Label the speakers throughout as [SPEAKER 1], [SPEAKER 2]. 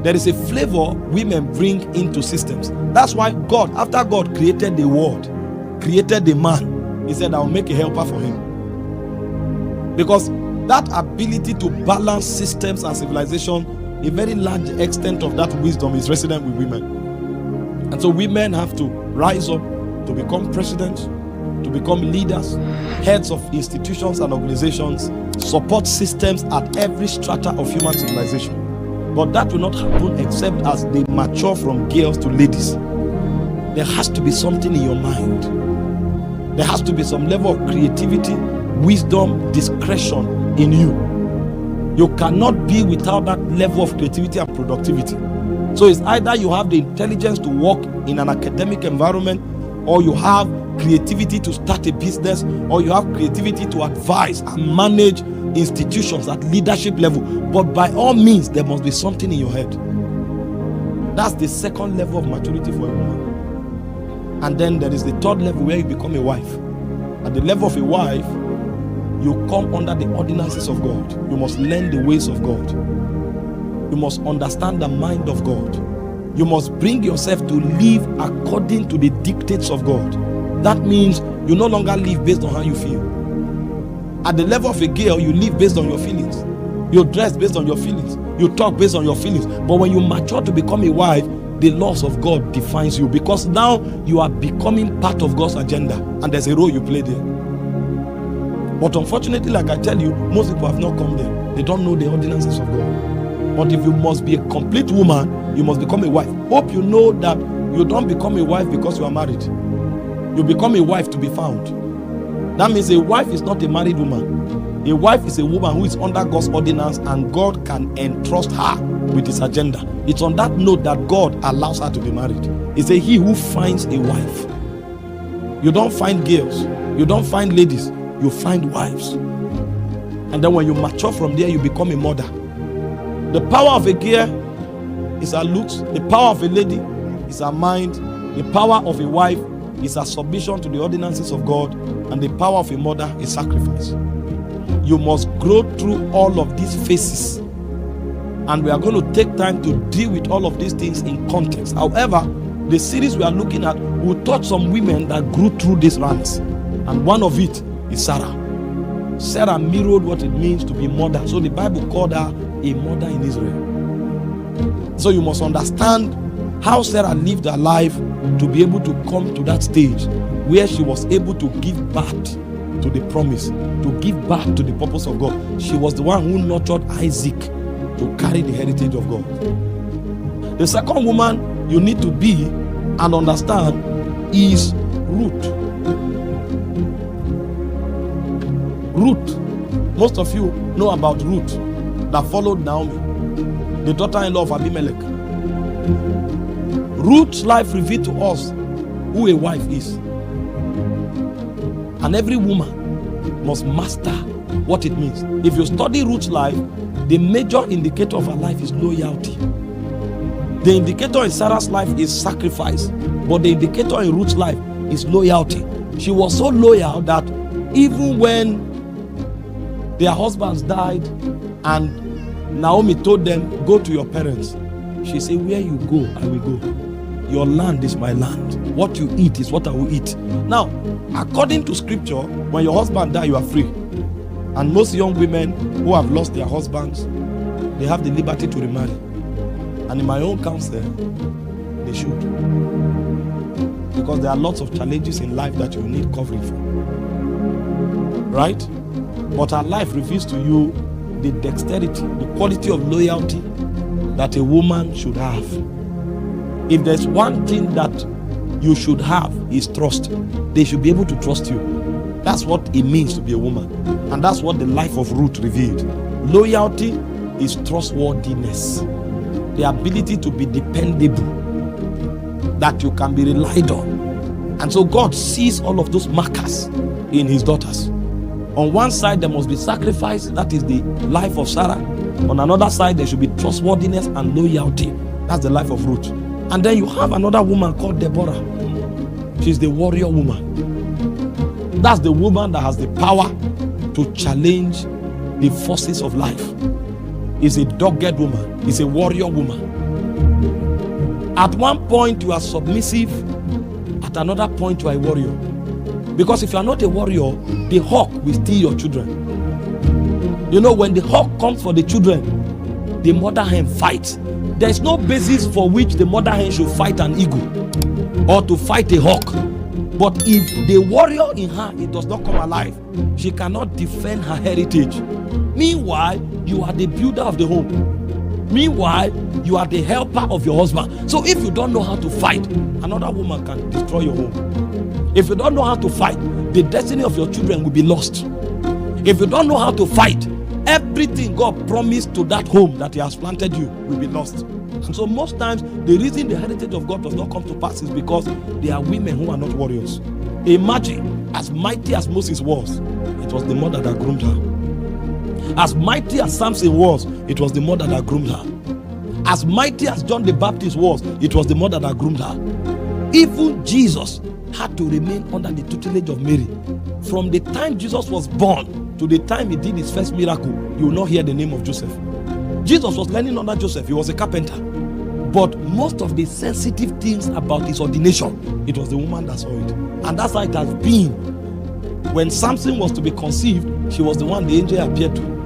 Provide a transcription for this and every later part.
[SPEAKER 1] There is a flavor women bring into systems. That's why God, after God created the world, created the man, he said, I will make a helper for him. Because that ability to balance systems and civilization, a very large extent of that wisdom is resident with women. And so women have to rise up to become presidents, to become leaders, heads of institutions and organizations, support systems at every strata of human civilization. But that will not happen except as they mature from girls to ladies. There has to be something in your mind. There has to be some level of creativity, wisdom, discretion in you. You cannot be without that level of creativity and productivity. So it's either you have the intelligence to work in an academic environment, or you have creativity to start a business, or you have creativity to advise and manage institutions at leadership level. But by all means, there must be something in your head. That's the second level of maturity for a woman. And then there is the third level where you become a wife. At the level of a wife, you come under the ordinances of God. You must learn the ways of God. You must understand the mind of God. You must bring yourself to live according to the dictates of God. That means you no longer live based on how you feel. At the level of a girl, you live based on your feelings. You dress based on your feelings. You talk based on your feelings. But when you mature to become a wife, the laws of God defines you, because now you are becoming part of God's agenda, and there's a role you play there. But unfortunately, like I tell you, most people have not come there. They don't know the ordinances of God. But if you must be a complete woman, you must become a wife. Hope you know that you don't become a wife because you are married. You become a wife to be found. That means a wife is not a married woman. A wife is a woman who is under God's ordinance, and God can entrust her with his agenda. It's on that note that God allows her to be married. He says, he who finds a wife. You don't find girls. You don't find ladies. You find wives. And then when you mature from there, you become a mother. The power of a girl is her looks. The power of a lady is her mind. The power of a wife is her submission to the ordinances of God. And the power of a mother is sacrifice. You must grow through all of these phases. And we are going to take time to deal with all of these things in context. However, the series we are looking at will touch some women that grew through these ranks. And one of it is Sarah. Sarah mirrored what it means to be mother. So the Bible called her a mother in Israel. So you must understand how Sarah lived her life to be able to come to that stage where she was able to give birth to the promise, to give birth to the purpose of God. She was the one who nurtured Isaac to carry the heritage of God. The second woman you need to be and understand is Ruth. Ruth. Most of you know about Ruth that followed Naomi, the daughter-in-law of Abimelech. Ruth's life revealed to us who a wife is. And every woman must master what it means. If you study Ruth's life, the major indicator of her life is loyalty. The indicator in Sarah's life is sacrifice, but the indicator in Ruth's life is loyalty. She was so loyal that even when their husbands died and Naomi told them, go to your parents, she said, where you go, I will go. Your land is my land. What you eat is what I will eat. Now, according to scripture, when your husband dies, you are free. And most young women who have lost their husbands, they have the liberty to remarry. And in my own counsel, they should. Because there are lots of challenges in life that you need covering for. Right? But our life reveals to you the dexterity, the quality of loyalty that a woman should have. If there's one thing that you should have is trust. They should be able to trust you. That's what it means to be a woman. And that's what the life of Ruth revealed. Loyalty is trustworthiness. The ability to be dependable. That you can be relied on. And so God sees all of those markers in his daughters. On one side, there must be sacrifice. That is the life of Sarah. On another side, there should be trustworthiness and loyalty. That's the life of Ruth. And then you have another woman called Deborah. She's the warrior woman. That's the woman that has the power to challenge the forces of life. Is a dogged woman. Is a warrior woman. At one point you are submissive, at another point you are a warrior. Because if you are not a warrior, the hawk will steal your children. You know, when the hawk comes for the children, the mother hen fights. There is no basis for which the mother hen should fight an eagle or to fight a hawk. But if the warrior in her, it does not come alive, she cannot defend her heritage. Meanwhile, you are the builder of the home. Meanwhile, you are the helper of your husband. So if you don't know how to fight, another woman can destroy your home. If you don't know how to fight, the destiny of your children will be lost. If you don't know how to fight, everything God promised to that home that He has planted you will be lost. And so most times, the reason the heritage of God does not come to pass is because there are women who are not warriors. Imagine, as mighty as Moses was, it was the mother that groomed her. As mighty as Samson was, it was the mother that groomed her. As mighty as John the Baptist was, it was the mother that groomed her. Even Jesus had to remain under the tutelage of Mary. From the time Jesus was born to the time He did His first miracle, you will not hear the name of Joseph. Jesus was learning under Joseph. He was a carpenter. But most of the sensitive things about His ordination, it was the woman that saw it. And that's how it has been. When Samson was to be conceived, she was the one the angel appeared to.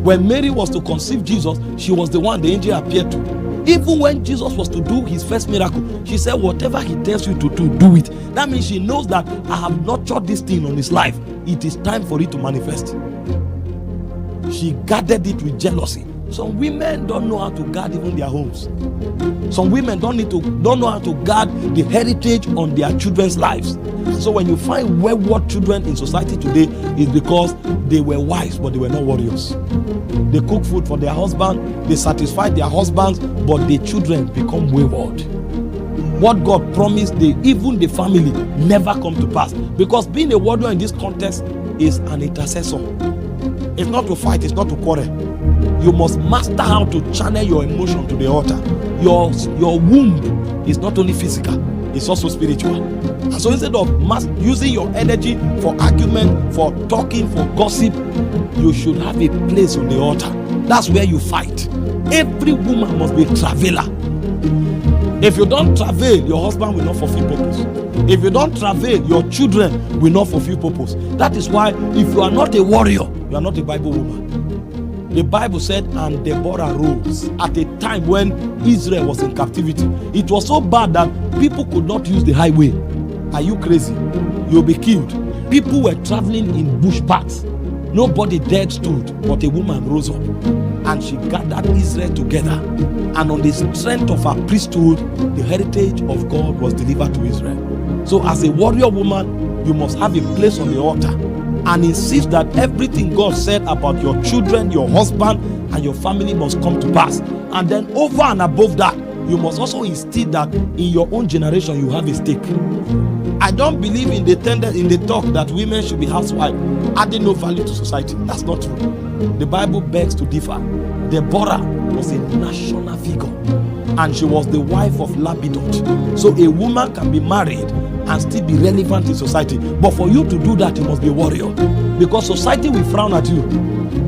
[SPEAKER 1] When Mary was to conceive Jesus, she was the one the angel appeared to. Even when Jesus was to do His first miracle, she said, whatever He tells you to do it. That means she knows that I have nurtured this thing on His life. It is time for it to manifest. She guarded it with jealousy. Some women don't know how to guard even their homes. Some women don't know how to guard the heritage on their children's lives. So when you find wayward children in society today, it's because they were wise but they were not warriors. They cook food for their husband, they satisfy their husbands, but the children become wayward. What God promised, even the family, never come to pass. Because being a warrior in this context is an intercessor. It's not to fight, it's not to quarrel. You must master how to channel your emotion to the altar. Your womb is not only physical, it's also spiritual. And so instead of using your energy for argument, for talking, for gossip, you should have a place on the altar. That's where you fight. Every woman must be a traveler. If you don't travel, your husband will not fulfill purpose. If you don't travel, your children will not fulfill purpose. That is why if you are not a warrior, you are not a Bible woman. The Bible said, and Deborah rose at a time when Israel was in captivity. It was so bad that people could not use the highway. Are you crazy? You'll be killed. People were traveling in bush paths. Nobody dared stood, but a woman rose up and she gathered Israel together. And on the strength of her priesthood, the heritage of God was delivered to Israel. So as a warrior woman, you must have a place on the altar and insist that everything God said about your children, your husband, and your family must come to pass. And then over and above that, you must also instill that in your own generation you have a stake. I don't believe in the talk that women should be housewives, adding no value to society. That's not true. The Bible begs to differ. Deborah was a national figure, and she was the wife of Lapidot. So a woman can be married and still be relevant in society. But for you to do that, you must be a warrior, because society will frown at you.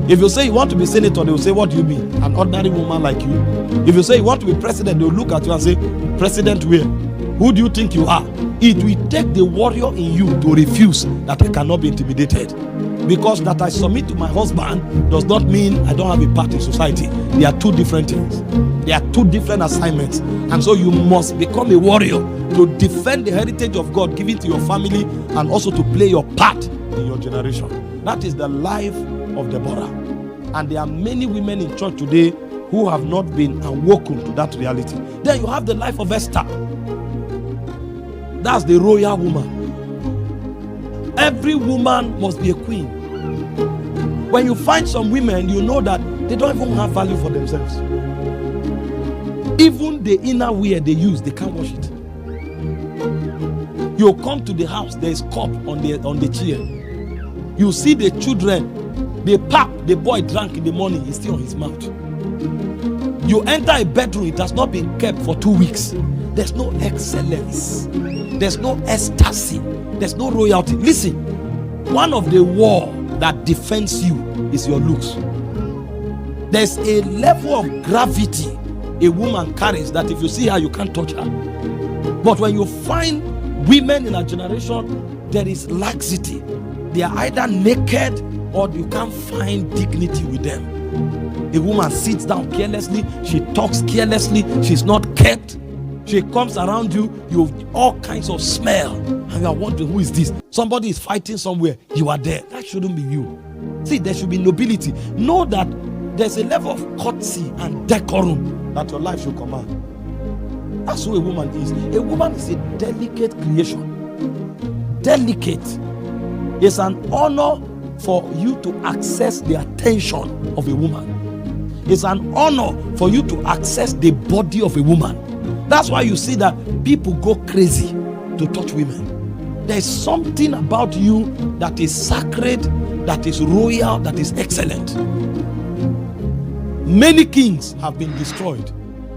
[SPEAKER 1] If you say you want to be senator, they will say, what do you mean? An ordinary woman like you? If you say you want to be president, they will look at you and say, president where? Who do you think you are? It will take the warrior in you to refuse that I cannot be intimidated. Because that I submit to my husband does not mean I don't have a part in society. They are two different things. They are two different assignments. And so you must become a warrior to defend the heritage of God given to your family and also to play your part in your generation. That is the life of Deborah. And there are many women in church today who have not been awoken to that reality. Then you have the life of Esther. That's the royal woman. Every woman must be a queen. When you find some women, you know that they don't even have value for themselves. Even the inner wear they use, they can't wash it. You come to the house, there is cup on the chair. You see the children, the pap the boy drank in the morning is still on his mouth. You enter a bedroom, it has not been kept for 2 weeks. There's no excellence. There's no ecstasy. There's no royalty. Listen, one of the war that defends you is your looks. There's a level of gravity a woman carries that if you see her, you can't touch her. But when you find women in our generation, there is laxity. They are either naked or you can't find dignity with them. A woman sits down carelessly, she talks carelessly, she's not kept. She comes around you, you have all kinds of smell, and you are wondering, who is this? Somebody is fighting somewhere, you are there. That shouldn't be you. See, there should be nobility. Know that there's a level of courtesy and decorum that your life should command. That's who a woman is. A woman is a delicate creation. Delicate. It's an honor for you to access the attention of a woman. It's an honor for you to access the body of a woman. That's why you see that people go crazy to touch women. There's something about you that is sacred, that is royal, that is excellent. Many kings have been destroyed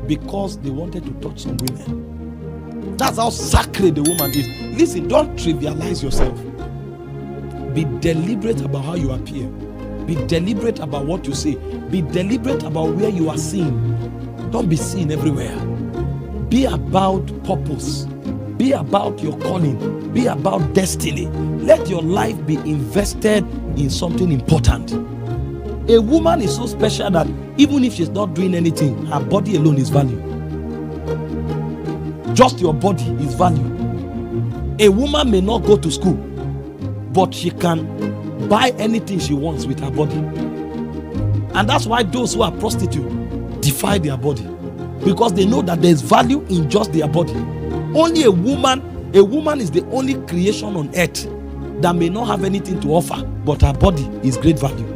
[SPEAKER 1] because they wanted to touch some women. That's how sacred the woman is. Listen, don't trivialize yourself. Be deliberate about how you appear. Be deliberate about what you say. Be deliberate about where you are seen. Don't be seen everywhere. Be about purpose. Be about your calling. Be about destiny. Let your life be invested in something important. A woman is so special that even if she's not doing anything, her body alone is value. Just your body is value. A woman may not go to school, but she can buy anything she wants with her body. And that's why those who are prostitutes defy their body, because they know that there's value in just their body. Only a woman is the only creation on earth that may not have anything to offer, but her body is great value.